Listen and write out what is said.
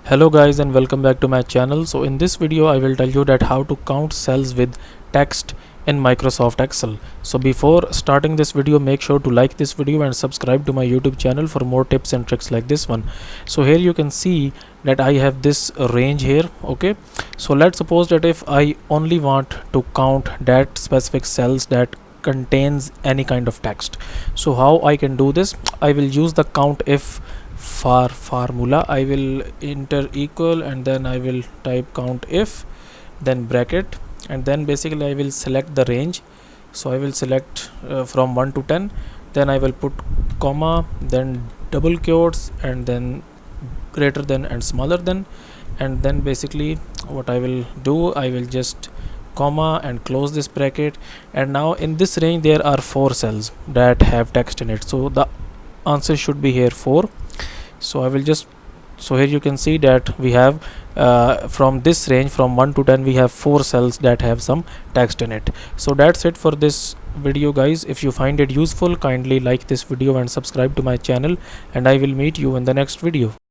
Hello guys and welcome back to my channel. So in this video I will tell you that how to count cells with text in Microsoft Excel. So before starting this video, make sure to like this video and subscribe to my YouTube channel for more tips and tricks like this one. So here you can see that I have this range here. Okay, so let's suppose that if I only want to count that specific cells that contains any kind of text, so how I can do this? I will use the count if formula. I will enter equal and then I will type count if, then bracket, and then basically I will select the range. So I will select from 1 to 10, then I will put comma, then double quotes, and then greater than and smaller than, and then basically what I will do, I will just comma and close this bracket. And now in this range there are 4 cells that have text in it, so the answer should be here 4. So I will just, so here you can see that we have from this range from 1 to 10 we have 4 cells that have some text in it. So that's it for this video guys. If you find it useful, kindly like this video and subscribe to my channel, and I will meet you in the next video.